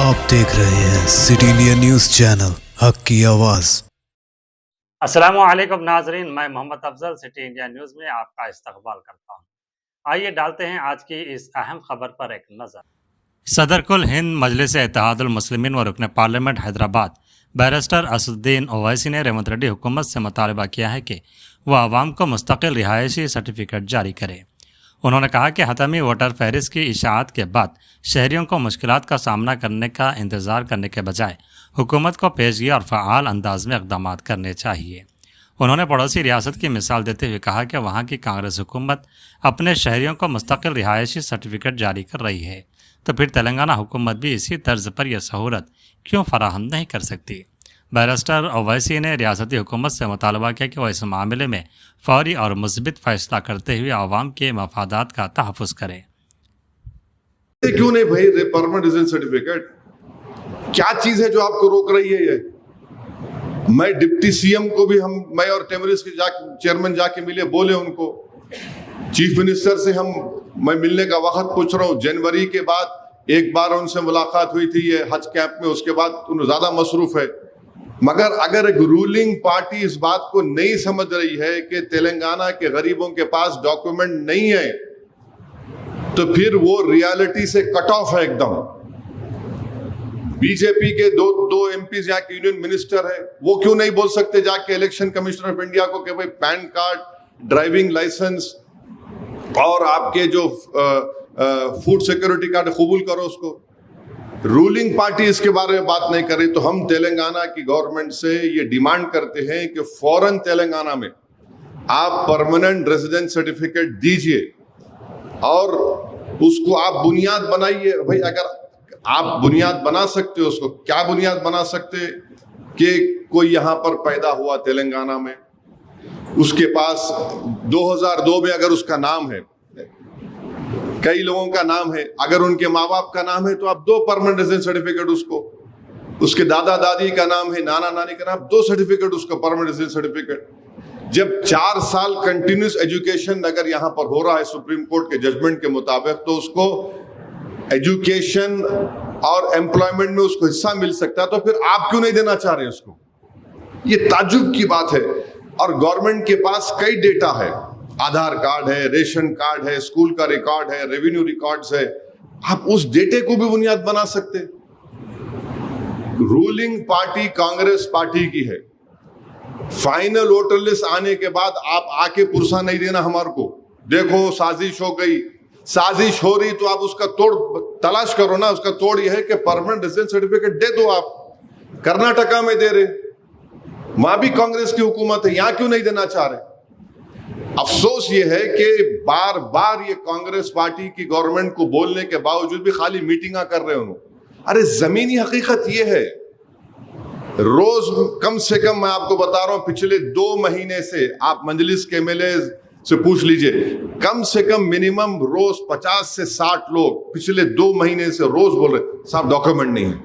आप देख रहे हैं सिटी इंडिया न्यूज चैनल, हक की आवाज। अस्सलामुअलैकुम नाजरीन, मैं Mohammad Afzal city India news में आपका इस्तकबाल करता हूं। आइए डालते हैं आज की इस अहम खबर पर एक नज़र। सदर कुल हिंद मजलिस इत्तेहादुल मुस्लिमीन व रुकन पार्लियामेंट हैदराबाद बैरिस्टर असदुद्दीन ओवैसी ने रेवंत रेड्डी हुकूमत से मुतालबा किया है कि वह आवाम को मुस्तकिल रिहायशी सर्टिफिकेट जारी करे। उन्होंने कहा कि हतमी वोटर फहरिस्त की इशाअत के बाद शहरियों को मुश्किलात का सामना करने का इंतज़ार करने के बजाय हुकूमत को पेशगी और फ़आल अंदाज में इक़दामात करने चाहिए। उन्होंने पड़ोसी रियासत की मिसाल देते हुए कहा कि वहाँ की कांग्रेस हुकूमत अपने शहरियों को मुस्तकिल रिहायशी सर्टिफिकेट जारी कर रही है, तो फिर तेलंगाना हुकूमत भी इसी तर्ज पर यह सहूलत क्यों फराहम नहीं कर सकती। बैरिस्टर ओवैसी ने रियासती हुकूमत से मुतालबा किया कि वह इस मामले में फौरी और मुस्बित फैसला करते हुए आवाम के मफादात का तहफ़्फ़ुज़ करे। क्यों नहीं भाई परमानेंट रेजिडेंस सर्टिफिकेट? क्या चीज है जो आपको रोक रही है? ये मैं डिप्टी सीएम को भी मैं और टेमरिस के चेयरमैन जाके मिले, बोले उनको, चीफ मिनिस्टर से मैं मिलने का वक्त पूछ रहा हूँ। जनवरी के बाद एक बार उनसे मुलाकात हुई थी ये हज कैंप में, उसके बाद उन ज्यादा मसरूफ है। मगर अगर एक रूलिंग पार्टी इस बात को नहीं समझ रही है कि तेलंगाना के गरीबों के पास डॉक्यूमेंट नहीं है, तो फिर वो रियलिटी से कट ऑफ है एकदम। बीजेपी के दो एमपीज यहाँ के यूनियन मिनिस्टर है, वो क्यों नहीं बोल सकते जाके इलेक्शन कमिश्नर ऑफ इंडिया को कि भाई पैन कार्ड, ड्राइविंग लाइसेंस और आपके जो फूड सिक्योरिटी कार्ड कबूल करो उसको। रूलिंग पार्टी इसके बारे में बात नहीं कर रही। तो हम तेलंगाना की गवर्नमेंट से ये डिमांड करते हैं कि फौरन तेलंगाना में आप परमानेंट रेजिडेंस सर्टिफिकेट दीजिए और उसको आप बुनियाद बनाइए। भाई अगर आप बुनियाद बना सकते हो, उसको क्या बुनियाद बना सकते कि कोई यहां पर पैदा हुआ तेलंगाना में, उसके पास 2002 में अगर उसका नाम है, कई लोगों का नाम है, अगर उनके माँ बाप का नाम है तो आप दो परमानेंट रेजिडेंस सर्टिफिकेट उसको, उसके दादा दादी का नाम है, नाना नानी का नाम, दो सर्टिफिकेट उसको, परमानेंट रेजिडेंस सर्टिफिकेट। जब 4 साल कंटिन्यूस एजुकेशन अगर यहां पर हो रहा है सुप्रीम कोर्ट के जजमेंट के मुताबिक, तो उसको एजुकेशन और एम्प्लॉयमेंट में उसको हिस्सा मिल सकता है। तो फिर आप क्यों नहीं देना चाह रहे उसको? ये ताज्जुब की बात है। और गवर्नमेंट के पास कई डेटा है, आधार कार्ड है, रेशन कार्ड है, स्कूल का रिकॉर्ड है, रेवेन्यू रिकॉर्ड्स है, आप उस डेटे को भी बुनियाद बना सकते। रूलिंग पार्टी कांग्रेस पार्टी की है। फाइनल वोटर लिस्ट आने के बाद आप आके पुरसा नहीं देना हमारे को, देखो साजिश हो गई। साजिश हो रही तो आप उसका तोड़ तलाश करो ना। उसका तोड़ यह है कि परमानेंट रेजिडेंस सर्टिफिकेट दे दो। आप कर्नाटका में दे रहे, वहां भी कांग्रेस की हुकूमत है, यहां क्यों नहीं देना चाह रहे? अफसोस ये है कि बार बार ये कांग्रेस पार्टी की गवर्नमेंट को बोलने के बावजूद भी खाली मीटिंगा कर रहे हो। अरे जमीनी हकीकत ये है, रोज कम से कम मैं आपको बता रहा हूं, पिछले 2 महीने से आप मजलिस के एमएलए से पूछ लीजिए, कम से कम मिनिमम रोज 50 से 60 लोग पिछले 2 महीने से रोज बोल रहे साहब डॉक्यूमेंट नहीं है।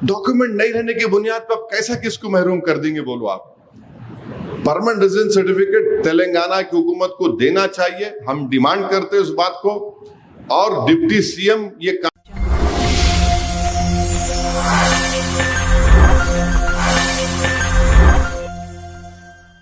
डॉक्यूमेंट नहीं रहने की बुनियाद पर आप कैसा किसको महरूम कर देंगे? बोलो आप। परमानेंट रेजिडेंस सर्टिफिकेट तेलंगाना की हुकूमत को देना चाहिए, हम डिमांड करते हैं उस बात को। और डिप्टी सीएम ये